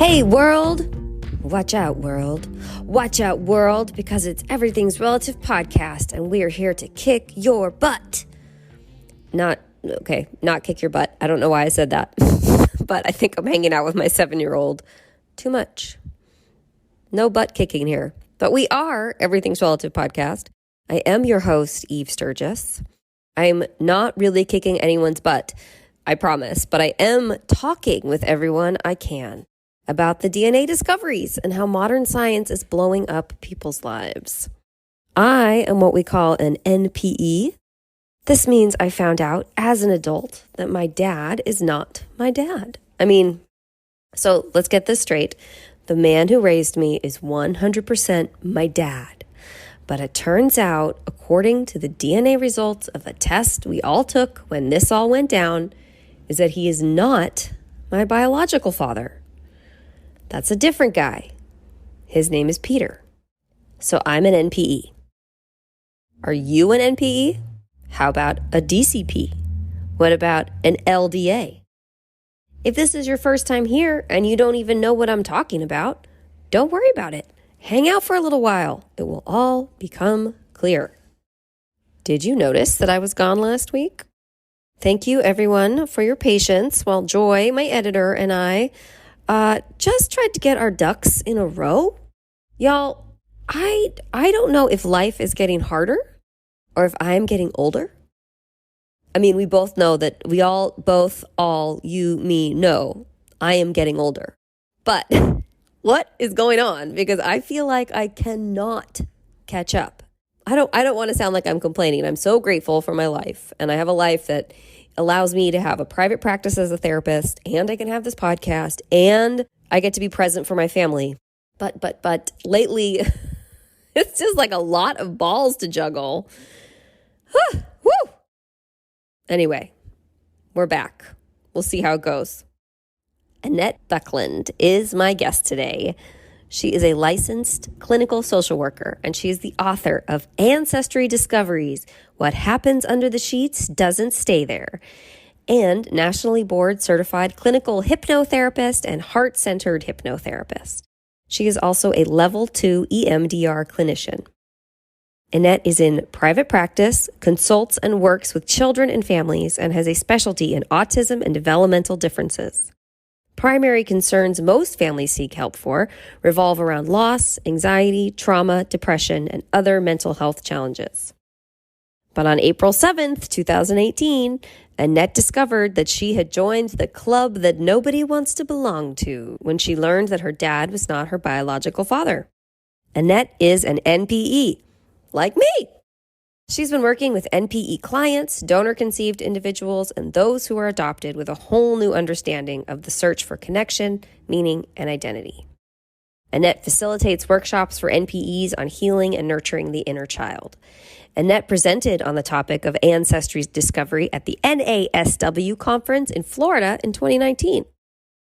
Hey world! Watch out world. Watch out world, because it's Everything's Relative podcast and we are here to kick your butt. Not kick your butt. I don't know why I said that. But I think I'm hanging out with my 7-year-old too much. No butt kicking here. But we are Everything's Relative podcast. I am your host, Eve Sturgis. I'm not really kicking anyone's butt, I promise, but I am talking with everyone I can about the DNA discoveries and how modern science is blowing up people's lives. I am what we call an NPE. This means I found out as an adult that my dad is not my dad. So let's get this straight. The man who raised me is 100% my dad. But it turns out, according to the DNA results of a test we all took when this all went down, is that he is not my biological father. That's a different guy. His name is Peter. So I'm an NPE. Are you an NPE? How about a DCP? What about an LDA? If this is your first time here and you don't even know what I'm talking about, don't worry about it. Hang out for a little while. It will all become clear. Did you notice that I was gone last week? Thank you, everyone, for your patience while Joy, my editor, and I just tried to get our ducks in a row. Y'all, I don't know if life is getting harder or if I'm getting older. We both know that you, me, know I am getting older. But what is going on? Because I feel like I cannot catch up. I don't want to sound like I'm complaining. I'm so grateful for my life. And I have a life that allows me to have a private practice as a therapist, and I can have this podcast, and I get to be present for my family. But lately, it's just like a lot of balls to juggle. Woo! Anyway, we're back. We'll see how it goes. Annette Becklund is my guest today. She is a licensed clinical social worker, and she is the author of Ancestry Discoveries, What Happens Under the Sheets Doesn't Stay There, and nationally board certified clinical hypnotherapist and heart-centered hypnotherapist. She is also a level 2 EMDR clinician. Annette is in private practice, consults and works with children and families, and has a specialty in autism and developmental differences. Primary concerns most families seek help for revolve around loss, anxiety, trauma, depression, and other mental health challenges. But on April 7th, 2018, Annette discovered that she had joined the club that nobody wants to belong to when she learned that her dad was not her biological father. Annette is an NPE, like me. She's been working with NPE clients, donor-conceived individuals, and those who are adopted with a whole new understanding of the search for connection, meaning, and identity. Annette facilitates workshops for NPEs on healing and nurturing the inner child. Annette presented on the topic of Ancestry Discovery at the NASW conference in Florida in 2019.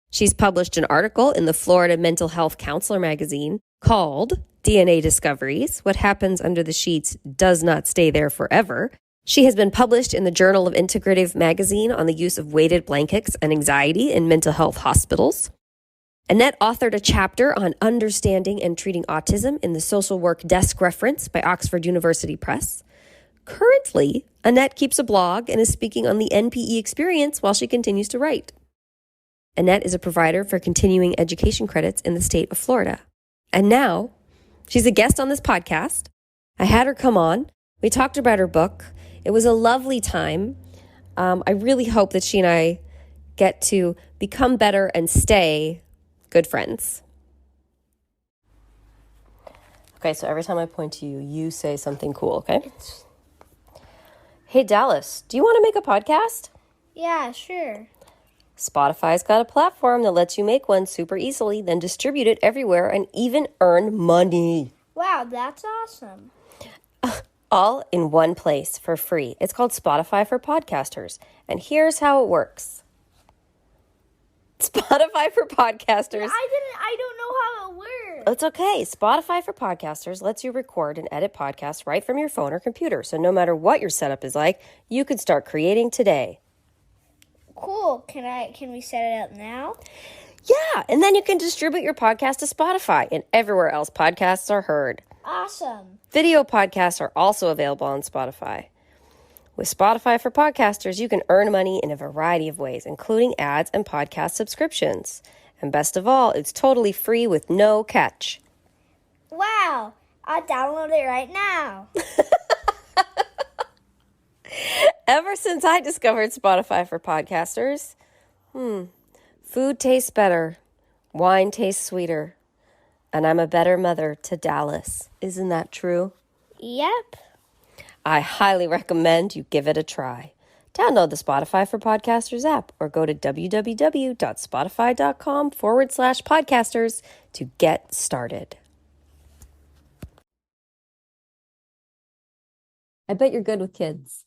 She's published an article in the Florida Mental Health Counselor magazine called DNA Discoveries, What Happens Under the Sheets Does Not Stay There Forever. She has been published in the Journal of Integrative magazine on the use of weighted blankets and anxiety in mental health hospitals. Annette authored a chapter on understanding and treating autism in the Social Work Desk Reference by Oxford University Press. Currently, Annette keeps a blog and is speaking on the NPE experience while she continues to write. Annette is a provider for continuing education credits in the state of Florida. And now, she's a guest on this podcast. I had her come on. We talked about her book. It was a lovely time. I really hope that she and I get to become better and stay good friends. Okay, so every time I point to you, you say something cool, okay? Hey, Dallas, do you want to make a podcast? Yeah, sure. Spotify's got a platform that lets you make one super easily, then distribute it everywhere and even earn money. Wow, that's awesome. All in one place for free. It's called Spotify for Podcasters. And here's how it works. Spotify for Podcasters. I don't know how it works. It's okay. Spotify for Podcasters lets you record and edit podcasts right from your phone or computer. So no matter what your setup is like, you can start creating today. Cool. Can we set it up now? Yeah, and then you can distribute your podcast to Spotify and everywhere else podcasts are heard. Awesome. Video podcasts are also available on Spotify. With Spotify for Podcasters, you can earn money in a variety of ways, including ads and podcast subscriptions. And best of all, it's totally free with no catch. Wow. I'll download it right now. Ever since I discovered Spotify for Podcasters, food tastes better, wine tastes sweeter, and I'm a better mother to Dallas. Isn't that true? Yep. I highly recommend you give it a try. Download the Spotify for Podcasters app or go to www.spotify.com/podcasters to get started. I bet you're good with kids.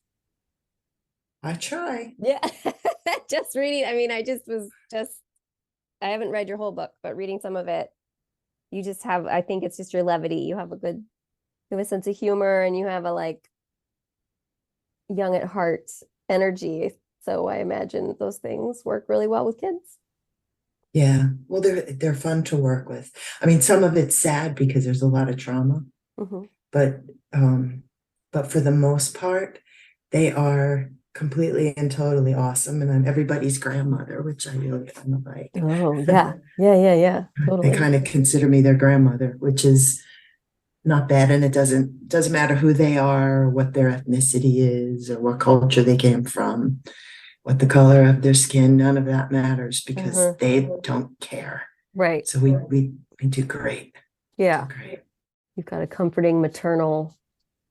I try. Yeah. Just reading. I mean, I haven't read your whole book, but reading some of it, you just have, I think it's just your levity. You have a sense of humor and you have a young at heart energy. So I imagine those things work really well with kids. Yeah. Well, they're fun to work with. I mean, some of it's sad because there's a lot of trauma, but for the most part, they are completely and totally awesome. And I'm everybody's grandmother, which I really kind of like. Oh, yeah. Yeah. Totally. They kind of consider me their grandmother, which is not bad. And it doesn't matter who they are, or what their ethnicity is, or what culture they came from, what the color of their skin. None of that matters because they don't care. Right. So we do great. Yeah. Great. You've got a comforting maternal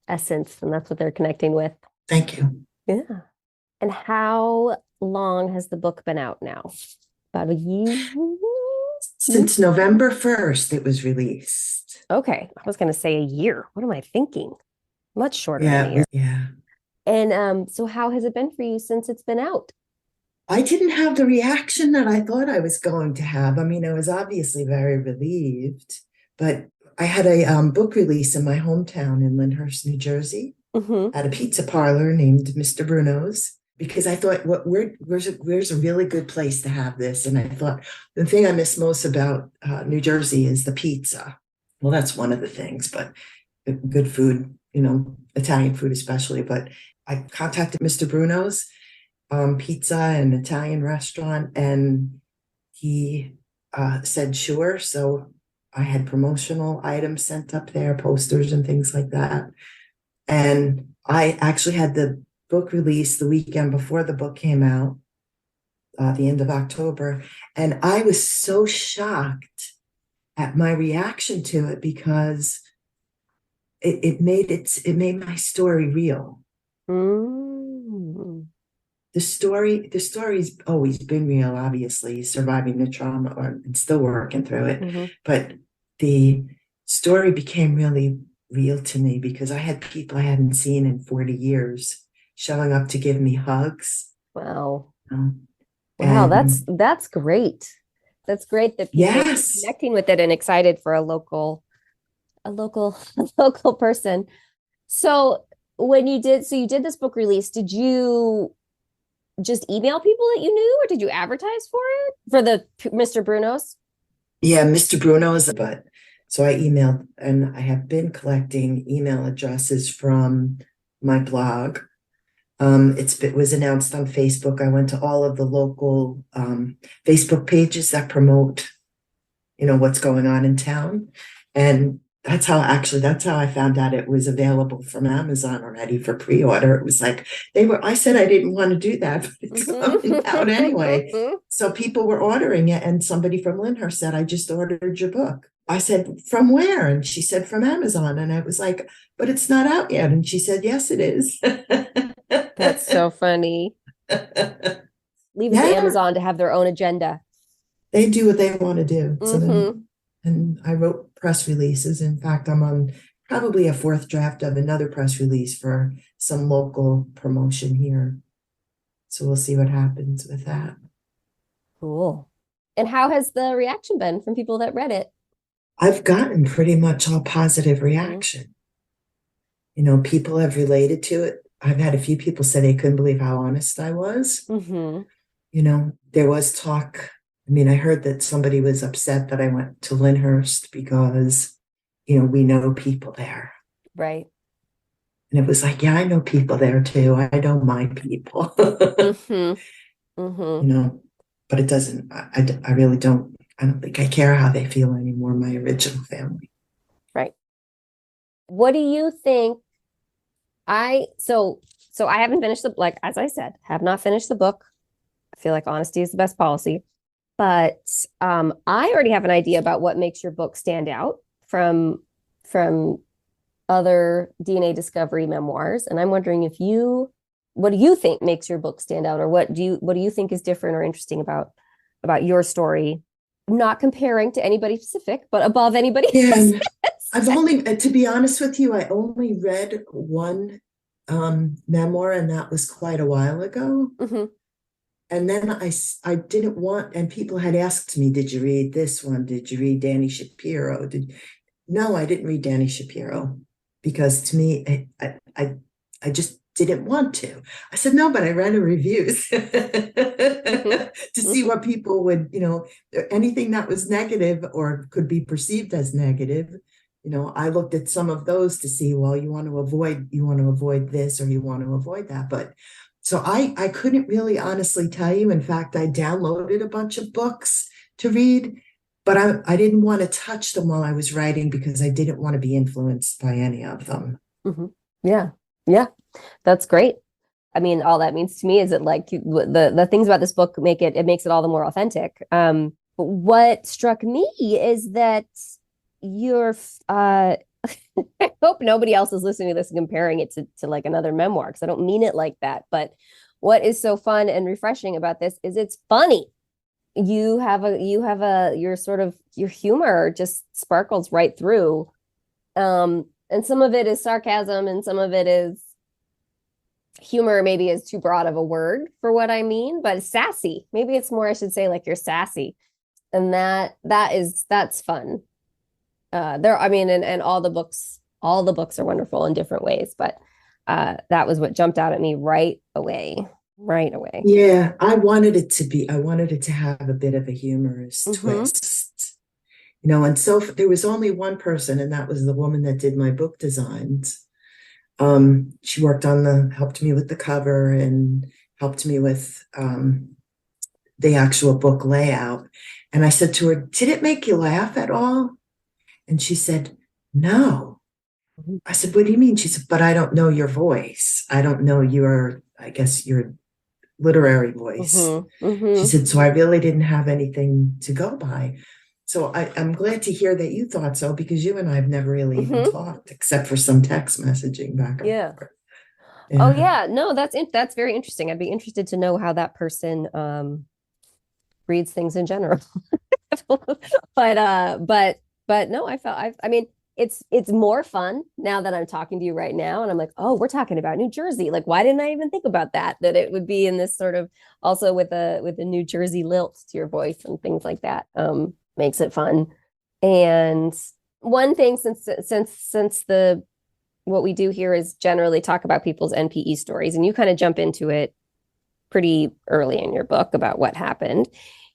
essence, and that's what they're connecting with. Thank you. Yeah. And how long has the book been out now? About a year? Since November 1st, it was released. Okay. I was going to say a year. What am I thinking? Much shorter than a year. Yeah. And so how has it been for you since it's been out? I didn't have the reaction that I thought I was going to have. I mean, I was obviously very relieved, but I had a book release in my hometown in Lyndhurst, New Jersey, at a pizza parlor named Mr. Bruno's, because I thought, where's a really good place to have this? And I thought the thing I miss most about New Jersey is the pizza. Well, that's one of the things, but good food, Italian food especially. But I contacted Mr. Bruno's pizza and Italian restaurant, and he said sure. So I had promotional items sent up there, posters and things like that. And I actually had the book release the weekend before the book came out, the end of October. And I was so shocked at my reaction to it because it made my story real. The story's always been real, obviously, surviving the trauma and still working through it. But the story became really real to me because I had people I hadn't seen in 40 years showing up to give me hugs. Wow. Wow, that's great. That's great that people are connecting with it and excited for a local person. So you did this book release, did you just email people that you knew, or did you advertise for it for the Mr. Bruno's? Yeah, Mr. Bruno's. But so I emailed, and I have been collecting email addresses from my blog. It was announced on Facebook. I went to all of the local Facebook pages that promote, what's going on in town, and that's how I found out it was available from Amazon already for pre-order. It was like I said I didn't want to do that, but it's coming out anyway. So people were ordering it, and somebody from Lyndhurst said, "I just ordered your book." I said, "From where?" And she said, "From Amazon." And I was like, "But it's not out yet." And she said, "Yes, it is." That's so funny. Leave it to Amazon to have their own agenda. They do what they want to do. So and I wrote press releases. In fact, I'm on probably a fourth draft of another press release for some local promotion here. So we'll see what happens with that. Cool. And how has the reaction been from people that read it? I've gotten pretty much all positive reaction. People have related to it. I've had a few people say they couldn't believe how honest I was. There was talk I mean, I heard that somebody was upset that I went to Lyndhurst because, we know people there. Right. And it was like, yeah, I know people there too. I know my people. Mm-hmm. Mm-hmm. But it doesn't, I really don't, I don't think I care how they feel anymore, my original family. Right. What do you think? So I haven't finished like as I said, have not finished the book. I feel like honesty is the best policy. But I already have an idea about what makes your book stand out from other DNA discovery memoirs. And I'm wondering what do you think makes your book stand out, or what do you think is different or interesting about your story? Not comparing to anybody specific, but above anybody else. Yeah, to be honest with you, I only read one memoir, and that was quite a while ago. Mm-hmm. And then I didn't want, and people had asked me, did you read this one? Did you read Danny Shapiro? No, I didn't read Danny Shapiro because to me, I just didn't want to. I said, no, but I read the reviews to see what people would, anything that was negative or could be perceived as negative. I looked at some of those to see, well, you want to avoid this or you want to avoid that. But so I couldn't really honestly tell you. In fact, I downloaded a bunch of books to read, but I didn't want to touch them while I was writing because I didn't want to be influenced by any of them. Mm-hmm. Yeah. Yeah. That's great. I mean, all that means to me is that like the things about this book makes it all the more authentic. But what struck me is that you're I hope nobody else is listening to this and comparing it to like another memoir, because I don't mean it like that. But what is so fun and refreshing about this is it's funny. Your sort of your humor just sparkles right through. And some of it is sarcasm and some of it is humor, maybe is too broad of a word for what I mean, but it's sassy. Maybe it's more, I should say, like you're sassy. And that's fun. And all the books are wonderful in different ways, but that was what jumped out at me right away. Yeah, I wanted it to have a bit of a humorous twist, and so there was only one person, and that was the woman that did my book designs. She helped me with the cover and helped me with the actual book layout. And I said to her, did it make you laugh at all? And she said, no. I said, what do you mean? She said, but I don't know your voice. I don't know your literary voice. She said, so I really didn't have anything to go by. So I'm glad to hear that you thought so, because you and I have never really even talked except for some text messaging back and forth. Yeah. Oh yeah. No, that's very interesting. I'd be interested to know how that person reads things in general. But no, I mean, it's more fun now that I'm talking to you right now. And I'm like, oh, we're talking about New Jersey. Like, why didn't I even think about that it would be in this sort of also with a New Jersey lilt to your voice and things like that. Makes it fun. And one thing, since what we do here is generally talk about people's NPE stories, and you kind of jump into it pretty early in your book about what happened.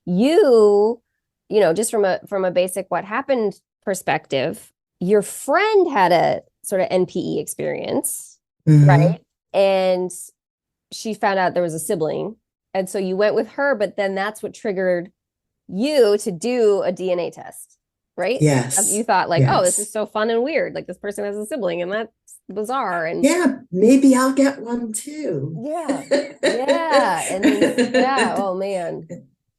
Just from a basic what happened perspective, your friend had a sort of NPE experience, right? And she found out there was a sibling. And so you went with her, but then that's what triggered you to do a DNA test, right? Yes. You thought like, oh, this is so fun and weird. Like this person has a sibling and that's bizarre. And yeah, maybe I'll get one too. Yeah. Yeah. And then, yeah. Oh man.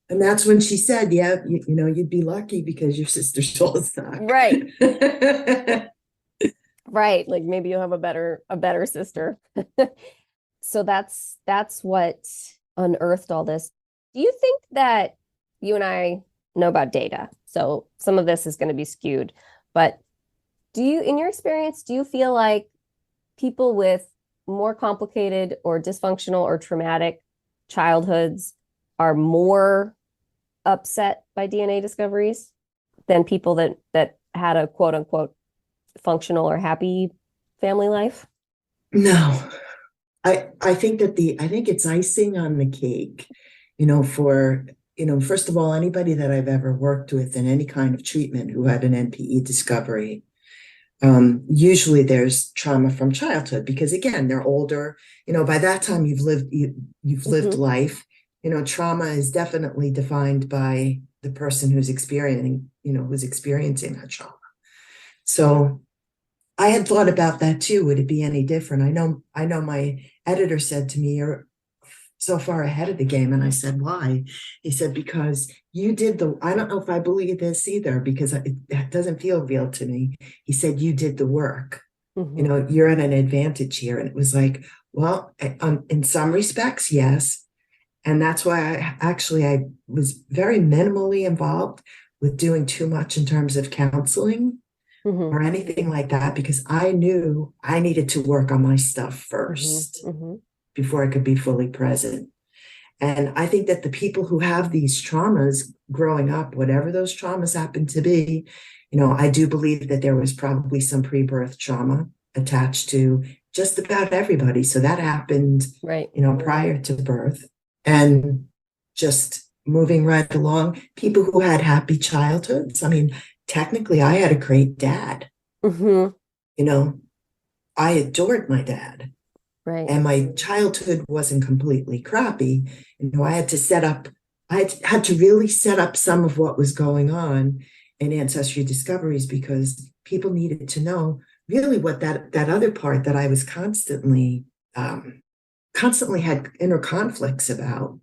And that's when she said, yeah, you'd be lucky because your sister's soul is not. Right. Right. Like maybe you'll have a better sister. So that's what unearthed all this. Do you think that you and I know about data? So some of this is going to be skewed, but in your experience, do you feel like people with more complicated or dysfunctional or traumatic childhoods are more upset by DNA discoveries than people that had a quote unquote functional or happy family life? No, I think it's icing on the cake, for first of all, anybody that I've ever worked with in any kind of treatment who had an NPE discovery, usually there's trauma from childhood because again, they're older. By that time you've lived life. Trauma is definitely defined by the person who's experiencing that trauma. So I had thought about that too. Would it be any different? I know my editor said to me, "You're so far ahead of the game." And I said, "Why?" He said, "Because you did I don't know if I believe this either, because it doesn't feel real to me." He said, "You did the work. You're at an advantage here." And it was like, well, in some respects, yes. And that's why I was very minimally involved with doing too much in terms of counseling or anything like that, because I knew I needed to work on my stuff 1st before I could be fully present. And I think that the people who have these traumas growing up, whatever those traumas happen to be, I do believe that there was probably some pre-birth trauma attached to just about everybody. So that happened, right, prior to birth. And just moving right along, people who had happy childhoods. I mean, technically, I had a great dad. I adored my dad. right. And my childhood wasn't completely crappy. I had to really set up some of what was going on in Ancestry Discoveries, because people needed to know really what that other part that I was constantly had inner conflicts about.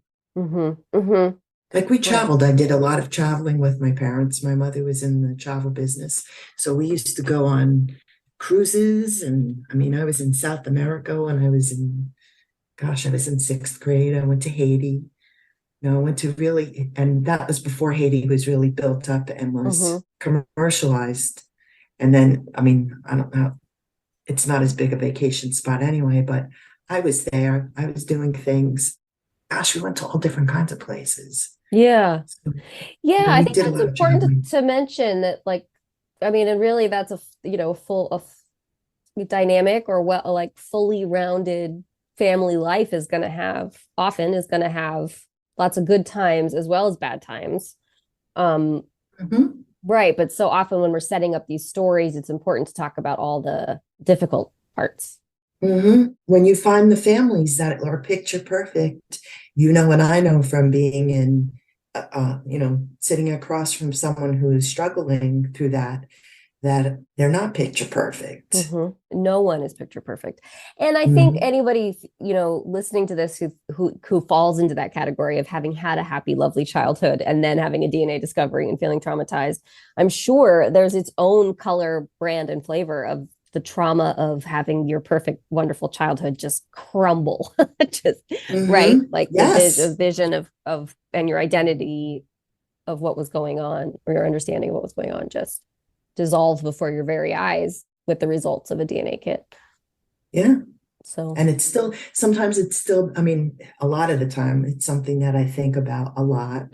Like we traveled. I did a lot of traveling with my parents. My mother was in the travel business. So we used to go on cruises. And I mean, I was in South America when I was in 6th grade. I went to Haiti. I went to and that was before Haiti was really built up and was commercialized. And then, I mean, I don't know, it's not as big a vacation spot anyway, but I was there. I was doing things. Gosh, we went to all different kinds of places. Yeah. So, I we think did a that's lot of important traveling. to mention that, like, I mean, and really that's a dynamic or like fully rounded family life is going to have lots of good times as well as bad times. Right. But so often when we're setting up these stories, it's important to talk about all the difficult parts. When you find the families that are picture perfect, and I know from being in, sitting across from someone who is struggling through that they're not picture perfect. No one is picture perfect. And I think anybody, listening to this who falls into that category of having had a happy, lovely childhood and then having a DNA discovery and feeling traumatized, I'm sure there's its own color, brand, and flavor of the trauma of having your perfect, wonderful childhood just crumble. Right. Like yes. the vision of and your identity of what was going on, or your understanding of what was going on, just dissolve before your very eyes with the results of a DNA kit. Yeah. So, and sometimes I mean, a lot of the time it's something that I think about a lot,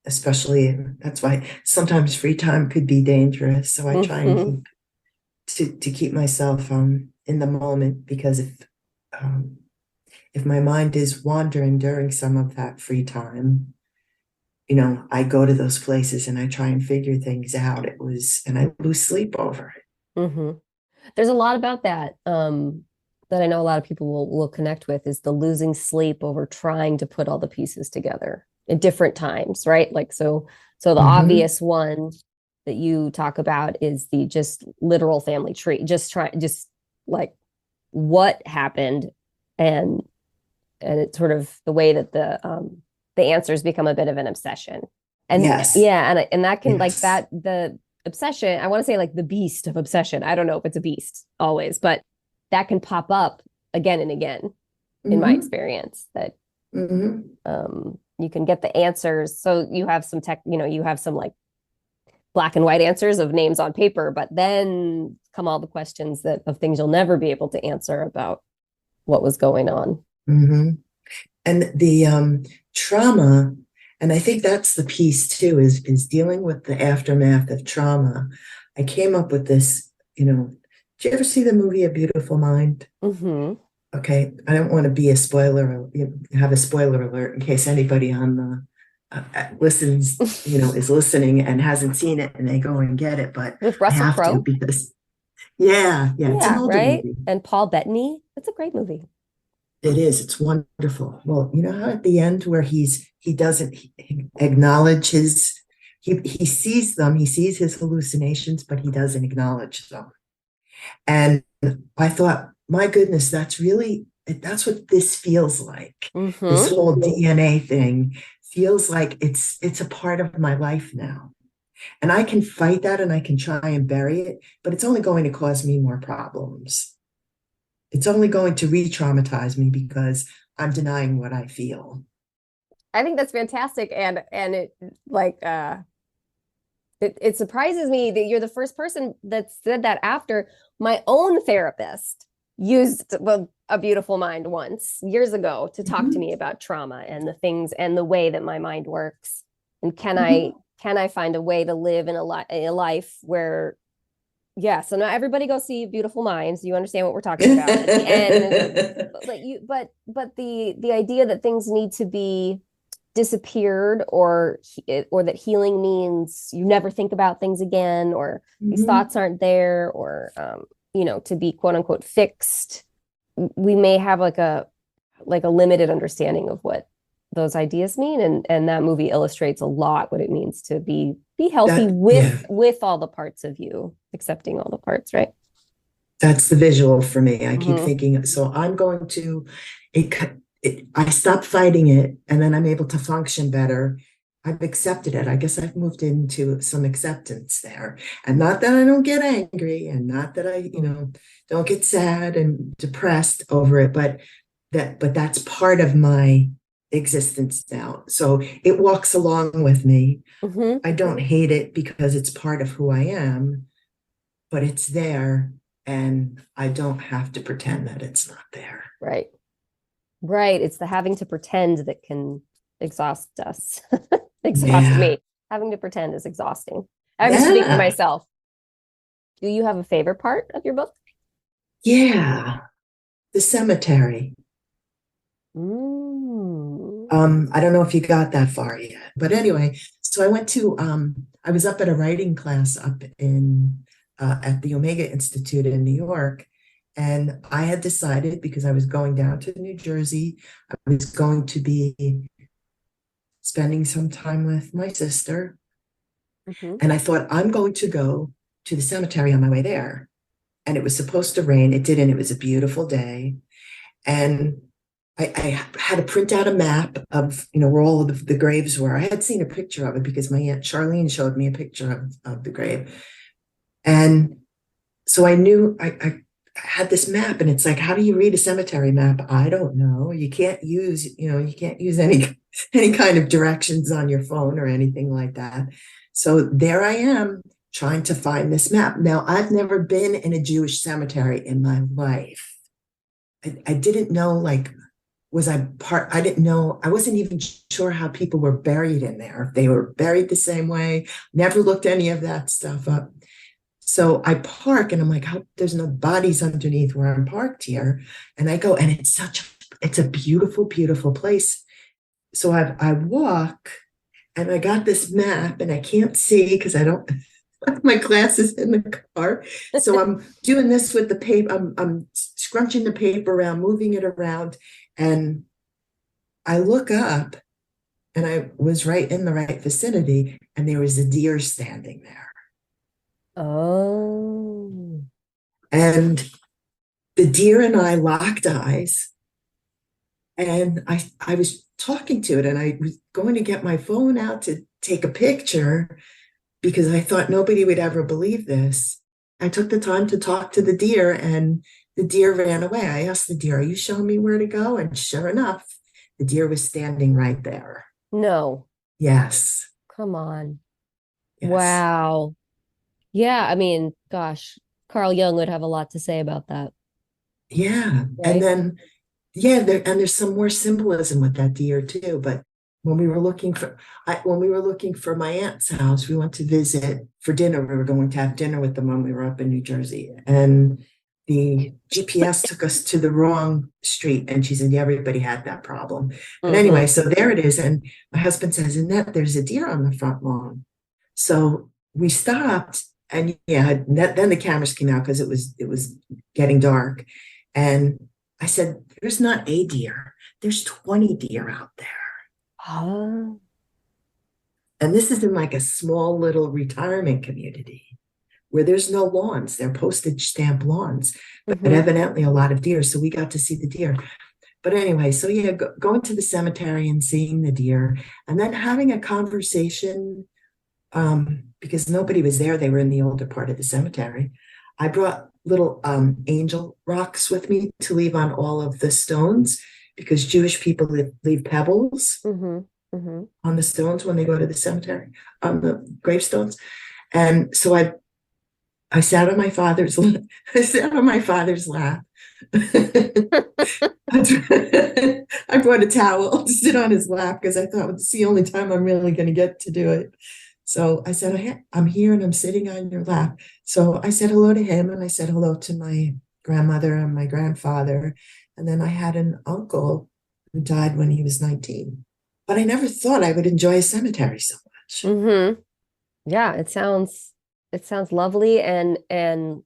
especially that's why sometimes free time could be dangerous. So I try and keep myself in the moment, because if my mind is wandering during some of that free time, I go to those places and I try and figure things out. And I lose sleep over it. There's a lot about that that I know a lot of people will connect with, is the losing sleep over trying to put all the pieces together at different times, right? Like, so the obvious one that you talk about is the just literal family tree, just like what happened, and it's sort of the way that the answers become a bit of an obsession. And yes. And that can like that, the obsession, I want to say like the beast of obsession. I don't know if it's a beast always, but that can pop up again and again in my experience, that you can get the answers. So you have some you have some like black and white answers of names on paper, but then come all the questions of things you'll never be able to answer about what was going on. And the trauma, and I think that's the piece too, is dealing with the aftermath of trauma. I came up with this, did you ever see the movie A Beautiful Mind? Okay, I don't want to be a spoiler, have a spoiler alert in case anybody on the listens, is listening and hasn't seen it and they go and get it, but With I Russell have to Crowe. because yeah, it's an Yeah, older right? movie. And Paul Bettany. It's a great movie. It is. It's wonderful. Well, you know how at the end where he doesn't acknowledge he sees them, he sees his hallucinations, but he doesn't acknowledge them. And I thought, my goodness, that's what this feels like. This Mm-hmm. whole DNA thing feels like it's a part of my life now. And I can fight that and I can try and bury it, but it's only going to cause me more problems. It's only going to re-traumatize me because I'm denying what I feel. I think that's fantastic. And it like it surprises me that you're the first person that said that after my own therapist used a beautiful mind once years ago to talk to Mhm. me about trauma and the things and the way that my mind works. And Mhm. can I find a way to live in a life where yeah, so now everybody go see Beautiful Minds. You understand what we're talking about. At the end, but the idea that things need to be disappeared or that healing means you never think about things again or these Mhm. thoughts aren't there or to be quote unquote fixed. We may have like a limited understanding of what those ideas mean, and that movie illustrates a lot what it means to be healthy Yeah, with all the parts of you, accepting all the parts, right? that's the visual for me. I keep Mm-hmm. thinking, so I'm going to, it, I stop fighting it and then I'm able to function better. I've accepted it. I guess I've moved into some acceptance there. And not that I don't get angry and not that I, don't get sad and depressed over it, but that's part of my existence now. So it walks along with me. Mm-hmm. I don't hate it because it's part of who I am, but it's there and I don't have to pretend that it's not there. Right. Right. It's the having to pretend that can exhaust us, exhaust Yeah. me. Having to pretend is exhausting. I'm speaking for Yeah. myself. Do you have a favorite part of your book? Yeah. The cemetery. Mm. I don't know if you got that far yet, but anyway, so I was up at a writing class up in at the Omega Institute in New York, and I had decided because I was going down to New Jersey, I was going to be spending some time with my sister, Hmm. and I thought I'm going to go to the cemetery on my way there. And it was supposed to rain. It didn't. It was a beautiful day, and I had to print out a map of where all of the graves were. I had seen a picture of it because my aunt Charlene showed me a picture of the grave, and so I knew I had this map, and it's like, how do you read a cemetery map? I don't know. You can't use any kind of directions on your phone or anything like that. So there I am trying to find this map. Now I've never been in a Jewish cemetery in my life. I didn't know, like, I didn't know, I wasn't even sure how people were buried in there. If they were buried the same way, never looked any of that stuff up. So I park and I'm like, there's no bodies underneath where I'm parked here. And I go, and it's a beautiful, beautiful place. So I walk and I got this map and I can't see because I don't have my glasses in the car. So I'm doing this with the paper. I'm scrunching the paper around, moving it around. And I look up and I was right in the right vicinity and there was a deer standing there. Oh. And the deer and I locked eyes and I was talking to it and I was going to get my phone out to take a picture because I thought nobody would ever believe this. I took the time to talk to the deer and the deer ran away. I asked the deer, are you showing me where to go? And sure enough, the deer was standing right there. No. Yes, Come on. yes. Wow. Yeah, I mean, gosh, Carl Jung would have a lot to say about that, Yeah. And right? then, yeah, there's some more symbolism with that deer too. But when we were looking for my aunt's house, we went to visit for dinner. We were going to have dinner with them when we were up in New Jersey. And the GPS took us to the wrong street. And she said, yeah, everybody had that problem. But Mm-hmm. anyway, so there it is. And my husband says, Annette, there's a deer on the front lawn. So we stopped, and yeah, then the cameras came out because it was getting dark. And I said, there's not a deer, there's 20 deer out there. Oh. And this is in like a small little retirement community where there's no lawns. They're postage stamp lawns, but evidently a lot of deer. So we got to see the deer. But anyway, so yeah, going to the cemetery and seeing the deer, and then having a conversation, because nobody was there. They were in the older part of the cemetery. I brought little angel rocks with me to leave on all of the stones, because Jewish people leave pebbles on the stones when they go to the cemetery, on the gravestones. And so I sat on my father's lap. I brought a towel to sit on his lap because I thought it's the only time I'm really going to get to do it. So I said, I'm here and I'm sitting on your lap. So I said hello to him, and I said hello to my grandmother and my grandfather. And then I had an uncle who died when he was 19. But I never thought I would enjoy a cemetery so much. Yeah, it sounds lovely and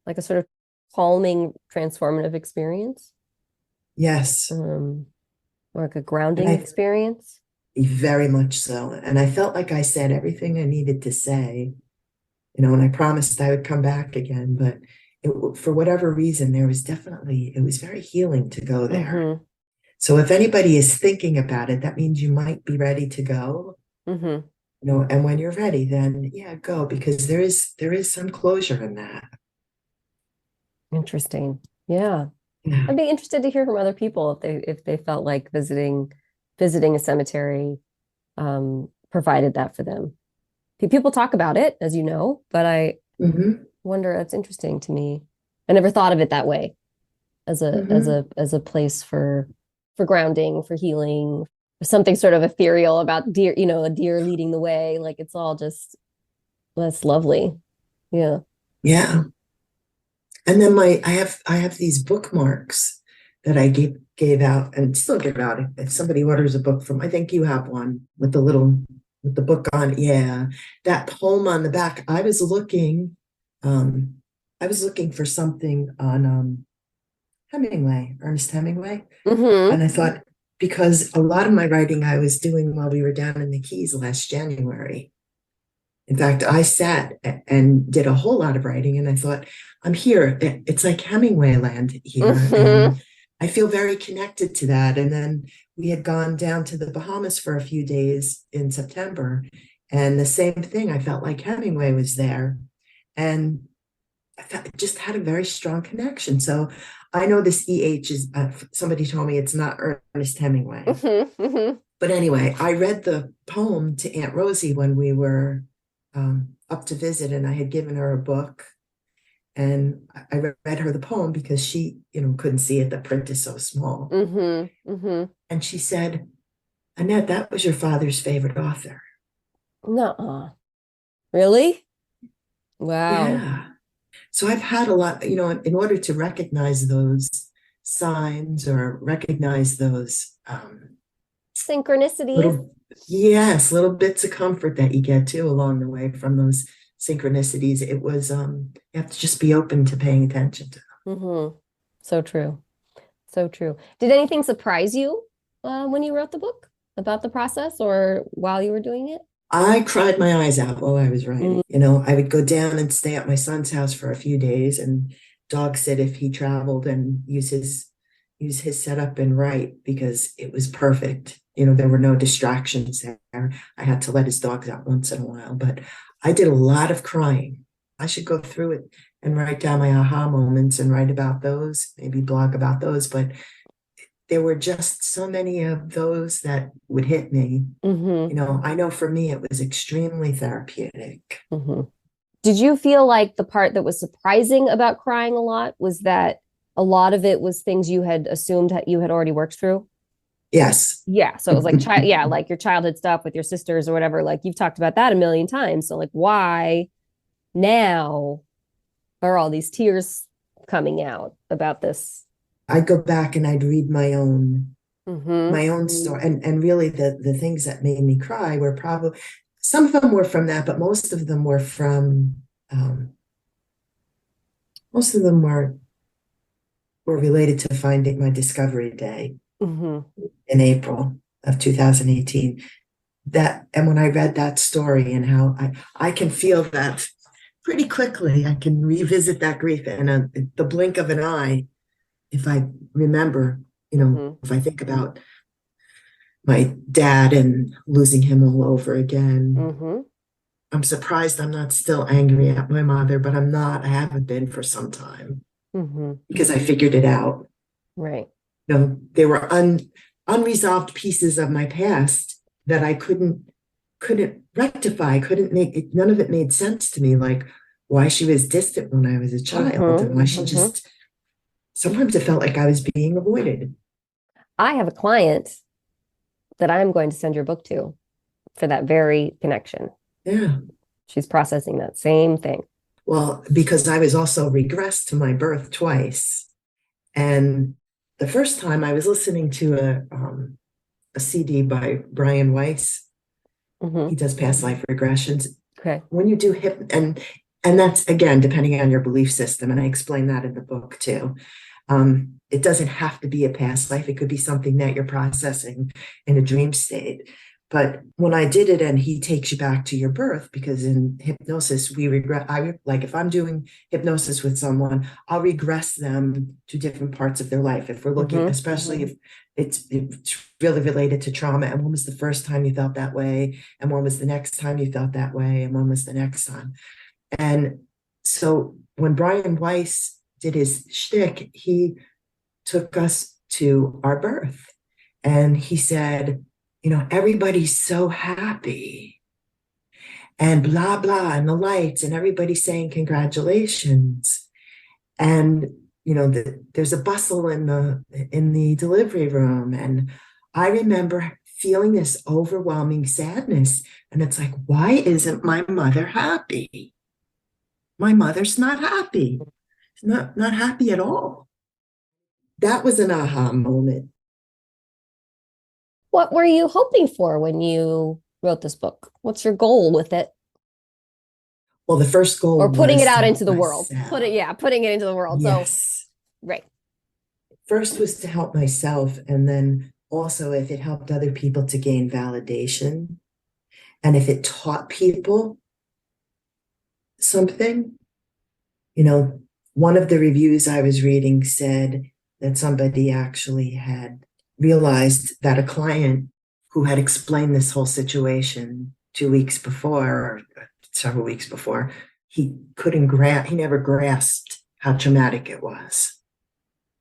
like a sort of calming, transformative experience. Yes. Like a grounding experience. Very much so. And I felt like I said everything I needed to say, and I promised I would come back again. But for whatever reason, it was very healing to go there. So if anybody is thinking about it, that means you might be ready to go. And when you're ready, then yeah, go, because there is some closure in that. Interesting. Yeah. I'd be interested to hear from other people if they felt like visiting a cemetery provided that for them. People talk about it, as you know, but I wonder, that's interesting to me. I never thought of it that way, as a place for grounding, for healing, something sort of ethereal about deer, a deer leading the way. Like, it's all just, that's lovely. Yeah. Yeah. And then I have these bookmarks that I gave out and still give out. If somebody orders a book from, I think you have one with the book on it. Yeah. That poem on the back. I was looking for something on Ernest Hemingway. And I thought, because a lot of my writing I was doing while we were down in the Keys last January. In fact, I sat and did a whole lot of writing, and I thought, I'm here. It's like Hemingway land here. And I feel very connected to that. And then we had gone down to the Bahamas for a few days in September, and the same thing. I felt like Hemingway was there, and I just had a very strong connection. So I know this EH is, somebody told me it's not Ernest Hemingway. But anyway, I read the poem to Aunt Rosie when we were up to visit, and I had given her a book, and I read her the poem because she, couldn't see it. The print is so small. And she said, Annette, that was your father's favorite author. Nuh-uh. Really? Wow. Yeah. So I've had a lot, in order to recognize those signs or recognize those synchronicities. Little bits of comfort that you get too along the way from those synchronicities. It was, you have to just be open to paying attention to them. So true. So true. Did anything surprise you when you wrote the book about the process or while you were doing it? I cried my eyes out while I was writing. I would go down and stay at my son's house for a few days, and Dog said if he traveled and use his setup and write, because it was perfect. There were no distractions there. I had to let his dogs out once in a while, but I did a lot of crying. I should go through it and write down my aha moments and write about those, maybe blog about those. But there were just so many of those that would hit me. I know for me, it was extremely therapeutic. Did you feel like the part that was surprising about crying a lot was that a lot of it was things you had assumed that you had already worked through? Yes. Yeah. So it was like, like your childhood stuff with your sisters or whatever. Like, you've talked about that a million times. So like, why now are all these tears coming out about this? I'd go back and I'd read my own Mm-hmm. story, and really the things that made me cry were probably, some of them were from that, but most of them were from most of them were related to finding my discovery day Mm-hmm. in April of 2018. That, and when I read that story and how I can feel that pretty quickly, I can revisit that grief in the blink of an eye if I remember, Mm-hmm. if I think about my dad and losing him all over again. Mm-hmm. I'm surprised I'm not still angry at my mother, but I'm not. I haven't been for some time Mm-hmm. because I figured it out. Right. There were unresolved pieces of my past that I couldn't rectify. Couldn't make it. None of it made sense to me. Like why she was distant when I was a child, and why she just. Sometimes it felt like I was being avoided. I have a client that I'm going to send your book to for that very connection. Yeah. She's processing that same thing. Well, because I was also regressed to my birth twice. And the first time I was listening to a CD by Brian Weiss. Mm-hmm. He does past life regressions. Okay. When you do and that's, again, depending on your belief system. And I explain that in the book too. It doesn't have to be a past life. It could be something that you're processing in a dream state. But when I did it, and he takes you back to your birth, because in hypnosis, like if I'm doing hypnosis with someone, I'll regress them to different parts of their life. If we're looking, especially if it's really related to trauma. And when was the first time you felt that way? And when was the next time you felt that way? And when was the next time? And so when Brian Weiss did his shtick, he took us to our birth. And he said, everybody's so happy and blah, blah, and the lights, and everybody's saying congratulations. And, there's a bustle in the delivery room. And I remember feeling this overwhelming sadness. And it's like, why isn't my mother happy? My mother's not happy. She's not happy at all. That was an aha moment. What were you hoping for when you wrote this book? What's your goal with it? Well, the first goal or putting was it out to into the help world. myself. Putting it into the world. Yes. So, right. First was to help myself, and then also if it helped other people to gain validation, and if it taught people something. One of the reviews I was reading said that somebody actually had realized that a client who had explained this whole situation 2 weeks before, or several weeks before, he never grasped how traumatic it was.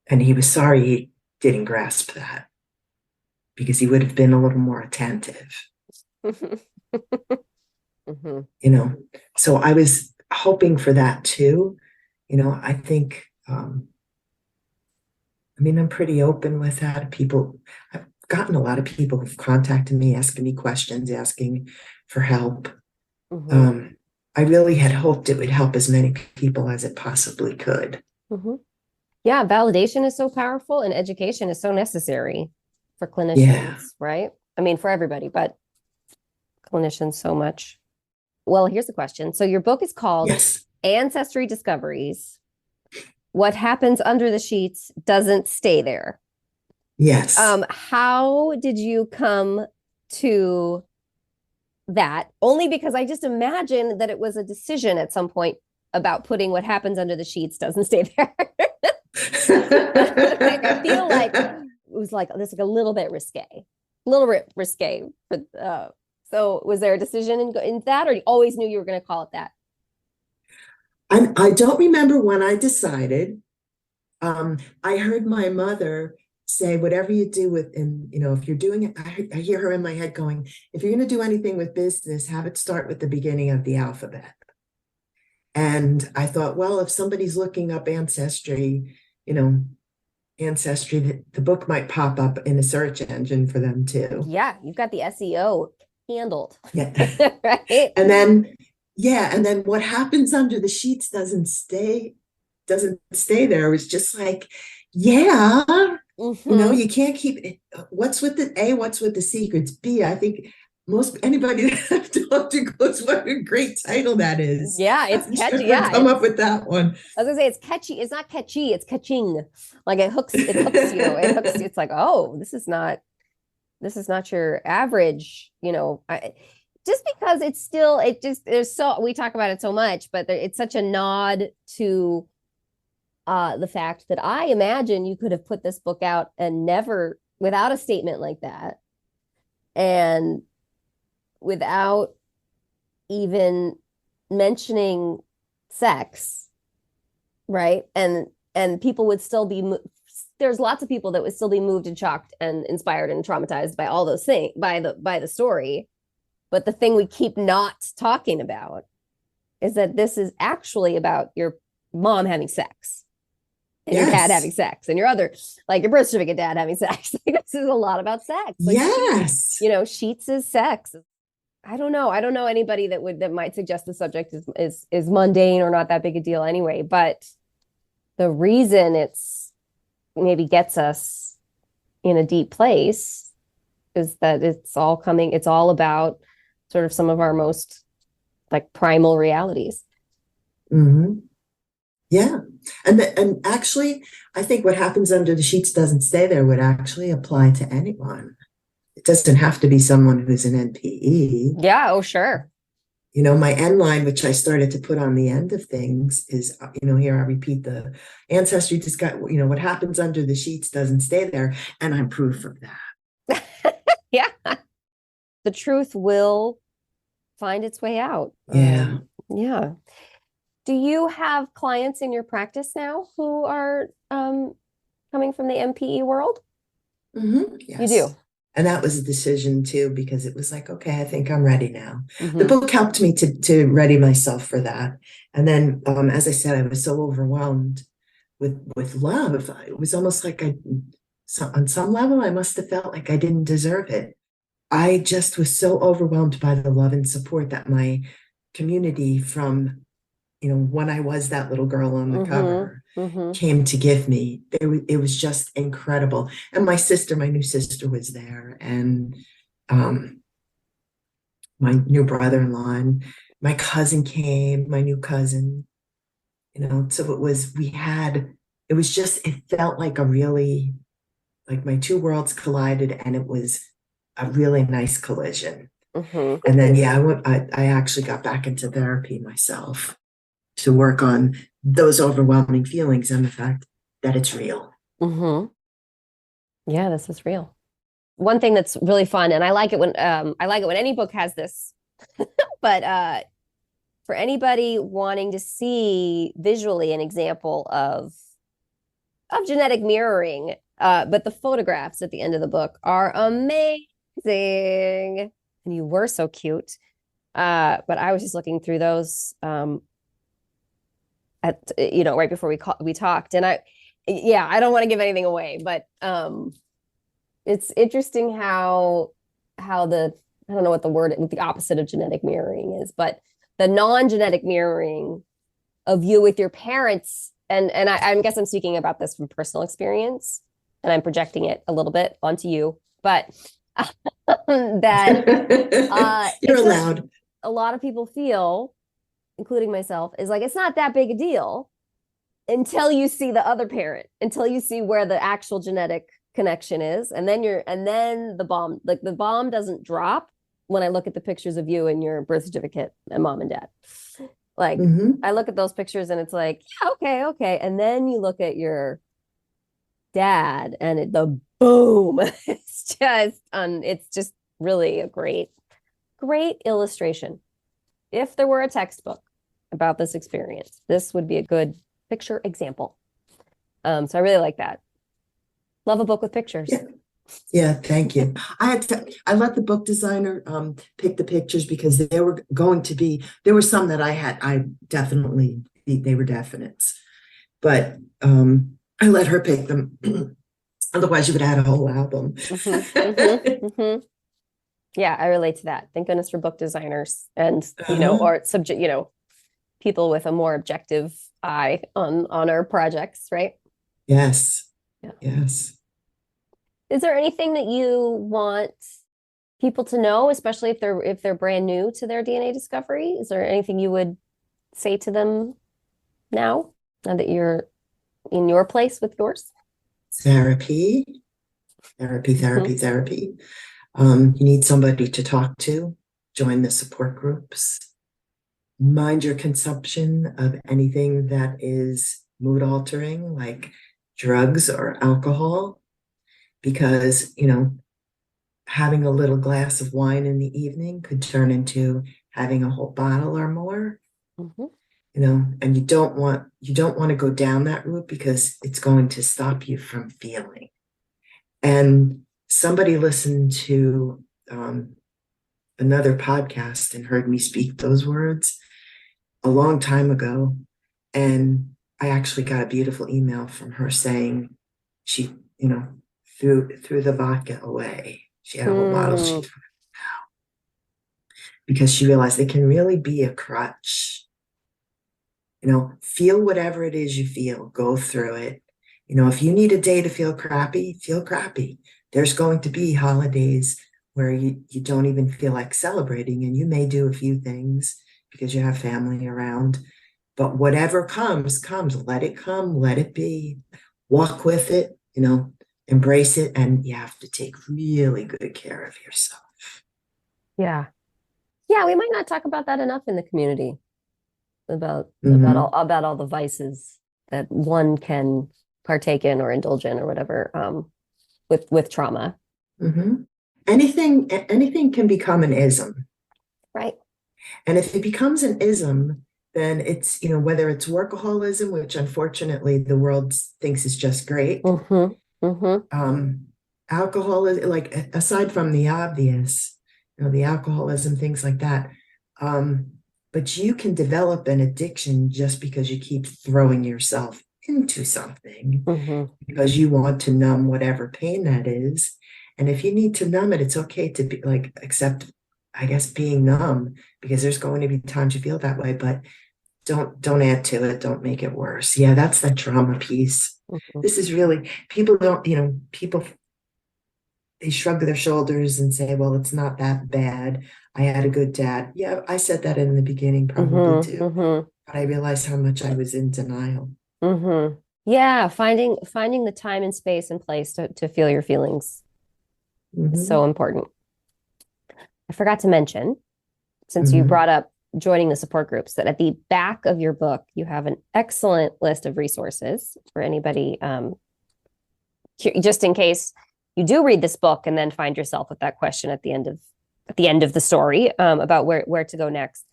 And he was sorry he didn't grasp that, because he would have been a little more attentive. So I was hoping for that too. I think, I'm pretty open with that. I've gotten a lot of people who've contacted me, asking me questions, asking for help. I really had hoped it would help as many people as it possibly could. Yeah, validation is so powerful, and education is so necessary for clinicians, right? For everybody, but clinicians so much. Well, here's the question. So your book is called Ancestry Discoveries. What happens under the sheets doesn't stay there. Yes. How did you come to that? Only because I just imagine that it was a decision at some point about putting what happens under the sheets doesn't stay there. I feel like it was like this, like a little bit risque. So was there a decision in that, or you always knew you were going to call it that? I don't remember when I decided. I heard my mother say, whatever you do if you're doing it, I hear her in my head going, if you're going to do anything with business, have it start with the beginning of the alphabet. And I thought, well, if somebody's looking up Ancestry, the book might pop up in a search engine for them too. Yeah, you've got the SEO handled. Yeah. Right. And then what happens under the sheets doesn't stay doesn't stay there was just like, yeah, you can't keep it. What's with the A, what's with the secrets? B, I think most anybody that I've talked to goes, what a great title that is. Yeah, it's catchy. Yeah, come up with that one. I was gonna say it's catchy. It's not catchy. It's catching. Like it hooks you. It hooks you. It's like, oh, this is not your average. Just because it's still, we talk about it so much, but it's such a nod to the fact that I imagine you could have put this book out and never, without a statement like that, and without even mentioning sex, right? And people would still be, there's lots of people that would still be moved and shocked and inspired and traumatized by all those things, by the story. But the thing we keep not talking about is that this is actually about your mom having sex and your dad having sex and your other, like your birth certificate dad having sex. This is a lot about sex. Like, yes. Sheets is sex. I don't know anybody that might suggest the subject is mundane or not that big a deal anyway. But the reason it's maybe gets us in a deep place is that it's all about sort of some of our most like primal realities. Mm-hmm. Yeah. And actually, I think what happens under the sheets doesn't stay there would actually apply to anyone. It doesn't have to be someone who's an NPE. Yeah. Oh, sure. My end line, which I started to put on the end of things is, here I repeat the Ancestry just got, what happens under the sheets doesn't stay there. And I'm proof of that. Yeah. The truth will find its way out. Yeah. Yeah. Do you have clients in your practice now who are coming from the NPE world? Mm-hmm. Yes. You do. And that was a decision too, because it was like, okay, I think I'm ready now. Mm-hmm. The book helped me to ready myself for that. And then, as I said, I was so overwhelmed with love. It was almost like on some level, I must have felt like I didn't deserve it. I just was so overwhelmed by the love and support that my community from, when I was that little girl on the cover, came to give me. It was just incredible. And my new sister was there, and my new brother-in-law, and my cousin came, my new cousin, so it felt like like my two worlds collided, and it was a really nice collision. Mm-hmm. And then, I actually got back into therapy myself to work on those overwhelming feelings and the fact that it's real. Mm-hmm. Yeah, this is real. One thing that's really fun, and I like it when any book has this, but for anybody wanting to see visually an example of genetic mirroring, but the photographs at the end of the book are amazing. And you were so cute. But I was just looking through those right before we talked, and I don't want to give anything away, but it's interesting how I don't know what the opposite of genetic mirroring is, but the non-genetic mirroring of you with your parents, and I guess I'm speaking about this from personal experience, and I'm projecting it a little bit onto you, but that you're allowed. A lot of people feel, including myself, is like, it's not that big a deal until you see the other parent, until you see where the actual genetic connection is. And then the bomb doesn't drop when I look at the pictures of you and your birth certificate and mom and dad. Like, I look at those pictures and it's like, yeah, okay. And then you look at your dad and the boom. It's just really a great illustration. If there were a textbook about this experience, this would be a good picture example. So I really like that. Love a book with pictures. Yeah, thank you. I let the book designer pick the pictures because there were some that they were definites, but I let her pick them. Otherwise you would have had a whole album. Yeah, I relate to that. Thank goodness for book designers and, or subject, people with a more objective eye on our projects, right? Yes. Yeah. Yes. Is there anything that you want people to know, especially if they're brand new to their DNA discovery? Is there anything you would say to them now that you're in your place with yours? Therapy, therapy, Mhm. therapy, therapy. You need somebody to talk to. Join the support groups. Mind your consumption of anything that is mood altering, like drugs or alcohol, because, having a little glass of wine in the evening could turn into having a whole bottle or more. Mhm. And you don't want to go down that route because it's going to stop you from feeling. And somebody listened to another podcast and heard me speak those words a long time ago. And I actually got a beautiful email from her saying she, threw the vodka away. She had a whole bottle. She Mm. threw because she realized it can really be a crutch. Feel whatever it is you feel, go through it. If you need a day to feel crappy, feel crappy. There's going to be holidays where you don't even feel like celebrating, and you may do a few things because you have family around. But whatever comes. Let it come, let it be. Walk with it, embrace it, and you have to take really good care of yourself. Yeah. Yeah, we might not talk about that enough in the community about Mm-hmm. about all the vices that one can partake in or indulge in or whatever with trauma. Mm-hmm. Anything can become an ism. Right. And if it becomes an ism, then it's, whether it's workaholism, which unfortunately the world thinks is just great, Mm-hmm. Mm-hmm. um, alcohol is like, aside from the obvious, the alcoholism, things like that. But you can develop an addiction just because you keep throwing yourself into something Mm-hmm. because you want to numb whatever pain that is. And if you need to numb it, it's okay to be like, accept, I guess, being numb, because there's going to be times you feel that way, but don't add to it. Don't make it worse. Yeah, that's the trauma piece. Mm-hmm. This is really, people don't, people, they shrug their shoulders and say, well, it's not that bad. I had a good dad. Yeah, I said that in the beginning, probably Mm-hmm. too. Mm-hmm. But I realized how much I was in denial. Mm-hmm. Yeah, finding the time and space and place to feel your feelings is so Hmm. important. I forgot to mention, since you Hmm. brought up joining the support groups, that at the back of your book, you have an excellent list of resources for anybody, just in case you do read this book and then find yourself with that question at the end of the story about where to go next.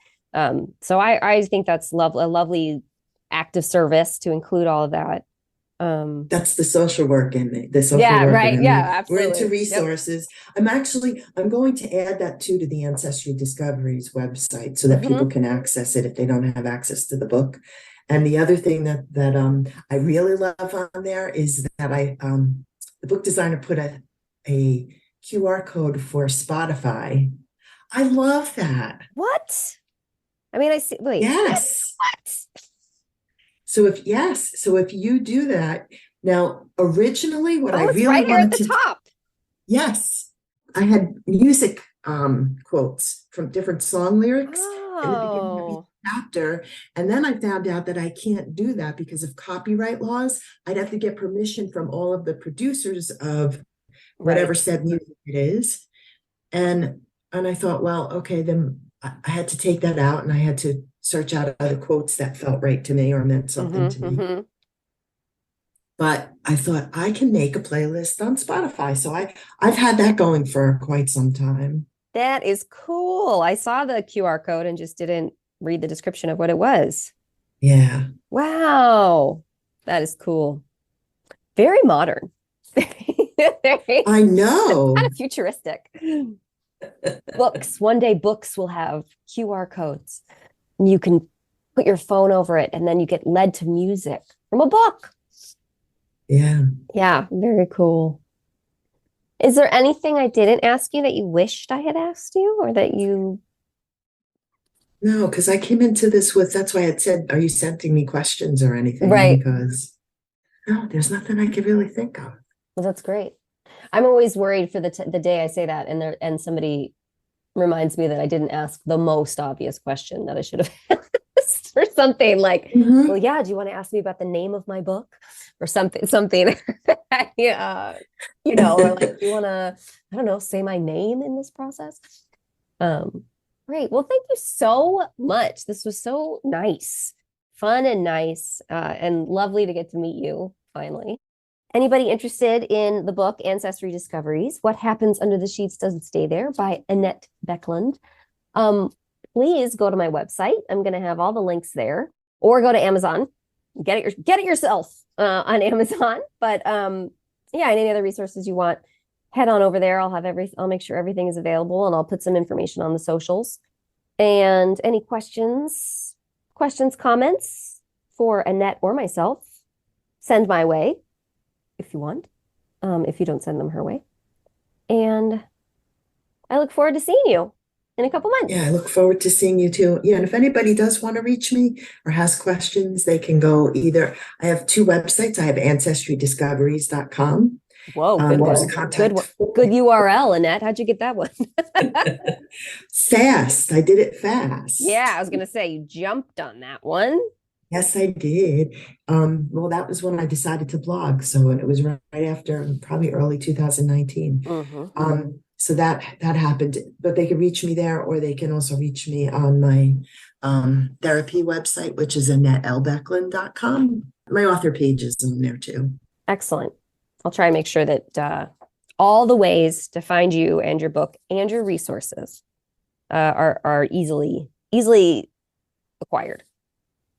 So I think that's a lovely act of service to include all of that. That's the social work in me, the social Yeah, worker right. in Yeah, me. We're into absolutely. Yep. resources. I'm going to add that too to the Ancestry Discoveries website so that people Mm-hmm. can access it if they don't have access to the book. And the other thing that I really love on there is that the book designer put a QR code for Spotify. I love that. What? I mean, I see. Wait, what? Yes. What? So if you do that, now originally what I Oh, it's really right here at wanted the to, top. yes, I had music quotes from different song lyrics in the beginning of each Oh, chapter. And then I found out that I can't do that because of copyright laws. I'd have to get permission from all of the producers of right. whatever said music it is. And I thought, well, okay, then I had to take that out and I had to search out other quotes that felt right to me or meant something to Mm-hmm, me. mm-hmm. But I thought I can make a playlist on Spotify. So I've had that going for quite some time. That is cool. I saw the QR code and just didn't read the description of what it was. Yeah. Wow. That is cool. Very modern. Very I kind know. of futuristic. Books. One day books will have QR codes. And you can put your phone over it and then you get led to music from a book. Yeah. Yeah, very cool. Is there anything I didn't ask you that you wished I had asked you or that you No, because I came into this with, that's why I had said, are you sending me questions or anything? Right. Because no, there's nothing I could really think of. Well, that's great. I'm always worried for the day I say that and somebody reminds me that I didn't ask the most obvious question that I should have asked or something like, well, Mhm. yeah, do you want to ask me about the name of my book or something? Yeah, or like, do you want to, I don't know, say my name in this process? Um, Great. Well, thank you so much. This was so nice, fun and nice, and lovely to get to meet you finally. Anybody interested in the book Ancestry Discoveries, What Happens Under the Sheets Doesn't Stay There by Annette Becklund, um, please go to my website. I'm going to have all the links there, or go to Amazon. Get it yourself on Amazon. But yeah, and any other resources you want, head on over there. I'll make sure everything is available, and I'll put some information on the socials. And any comments for Annette or myself, send my way if you want. If you don't send them her way. And I look forward to seeing you in a couple months. Yeah, I look forward to seeing you too. Yeah, and if anybody does want to reach me or has questions, they can go either. I have two websites. I have ancestrydiscoveries.com. Whoa, good There's a one. contact Good URL, Annette. How'd you get that one? fast. I did it fast. Yeah, I was gonna say you jumped on that one. Yes, I did. Well, that was when I decided to blog. So it was right after probably early 2019. So that happened. But they can reach me there, or they can also reach me on my therapy website, which is AnnetteLBecklund.com. My author page is in there too. Excellent. I'll try and make sure that all the ways to find you and your book and your resources are easily acquired.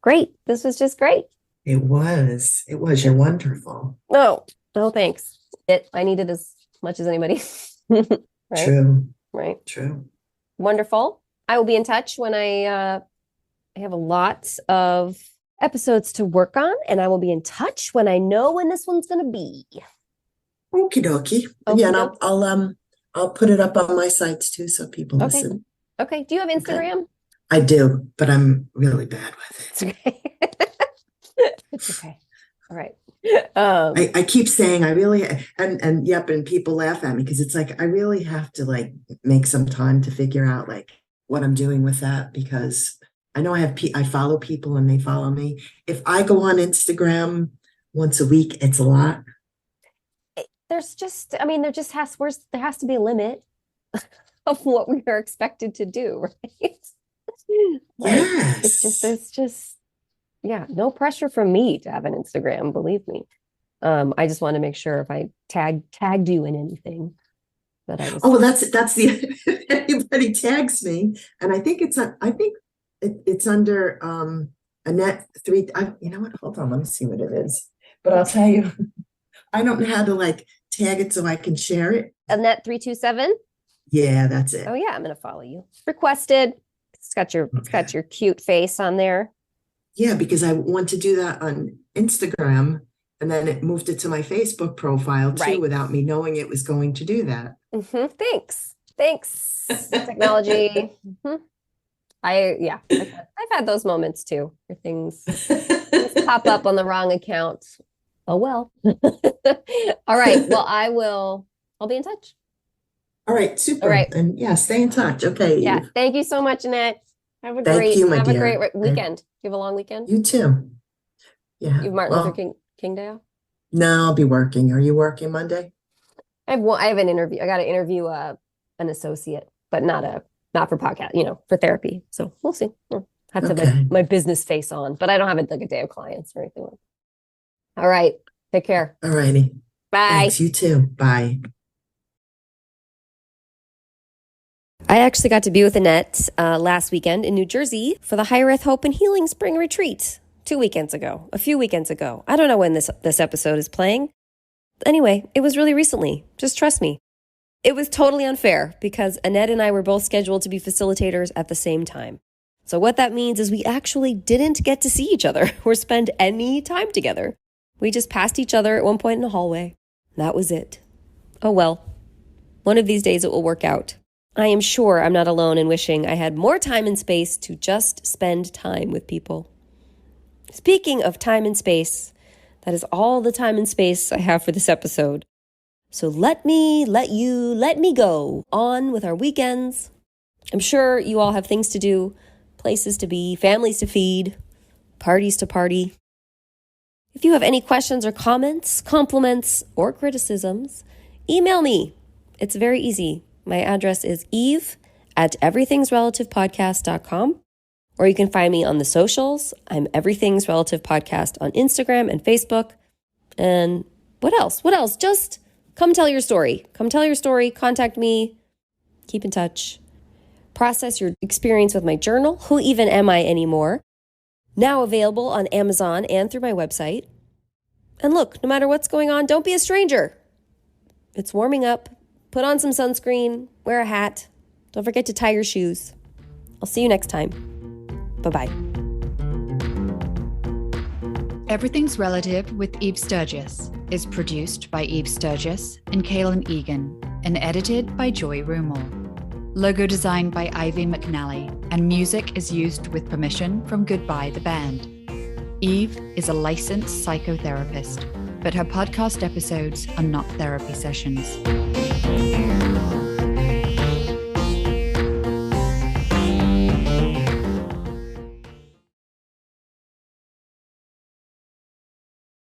Great. This was just great. It was. You're wonderful. No, thanks. I need it as much as anybody. Right? True. Right. True. Wonderful. I will be in touch when I have a lot of episodes to work on, and I will be in touch when I know when this one's going to be. Okie dokie. Yeah, and I'll put it up on my sites too, so people listen. Okay. Do you have Instagram? Okay. I do, but I'm really bad with it. It's okay. It's okay. All right. I keep saying I really and yep, and people laugh at me because it's like I really have to like make some time to figure out like what I'm doing with that, because I know I follow people and they follow me. If I go on Instagram once a week, it's a lot. There has to be a limit of what we are expected to do, right? Yes. It's just yeah, no pressure from me to have an Instagram, believe me. I just want to make sure if I tagged you in anything that I was. Oh, that's the anybody tags me, and I think it's under Annette 3. You know what? Hold on, let me see what it is. But I'll tell you, I don't know how to like tag it so I can share it. Annette 327. Yeah, that's it. Oh yeah, I'm gonna follow you. Requested. It's got your cute face on there. Yeah, because I want to do that on Instagram, and then it moved it to my Facebook profile too, without me knowing it was going to do that. Thanks, technology. I've had those moments too, where things pop up on the wrong account. Oh well. All right. Well, I'll be in touch. All right, super. All right. And yeah, stay in touch. Okay. Yeah. Thank you so much, Annette. Have a great weekend. You have a long weekend? You too. Yeah. You have Martin Luther King Day off? No, I'll be working. Are you working Monday? I have an interview. I got to interview an associate, but not for podcast, for therapy. So we'll see. I'll have to have my business face on, but I don't have like a day of clients or anything like that. All right. Take care. All righty. Bye. Thanks. You too. Bye. I actually got to be with Annette last weekend in New Jersey for the Higher Earth Hope and Healing Spring Retreat a few weekends ago. I don't know when this episode is playing. Anyway, it was really recently. Just trust me. It was totally unfair because Annette and I were both scheduled to be facilitators at the same time. So what that means is we actually didn't get to see each other or spend any time together. We just passed each other at one point in the hallway. That was it. Oh well. One of these days it will work out. I am sure I'm not alone in wishing I had more time and space to just spend time with people. Speaking of time and space, that is all the time and space I have for this episode. So let me go on with our weekends. I'm sure you all have things to do, places to be, families to feed, parties to party. If you have any questions or comments, compliments, or criticisms, email me. It's very easy. My address is eve@everythingsrelativepodcast.com, or you can find me on the socials. I'm Everything's Relative Podcast on Instagram and Facebook. And what else? Just come tell your story. Contact me. Keep in touch. Process your experience with my journal, Who Even Am I Anymore? Now available on Amazon and through my website. And look, no matter what's going on, don't be a stranger. It's warming up. Put on some sunscreen, wear a hat. Don't forget to tie your shoes. I'll see you next time. Bye-bye. Everything's Relative with Eve Sturgis is produced by Eve Sturgis and Kaylin Egan and edited by Joy Rumel. Logo designed by Ivy McNally, and music is used with permission from Goodbye the Band. Eve is a licensed psychotherapist, but her podcast episodes are not therapy sessions.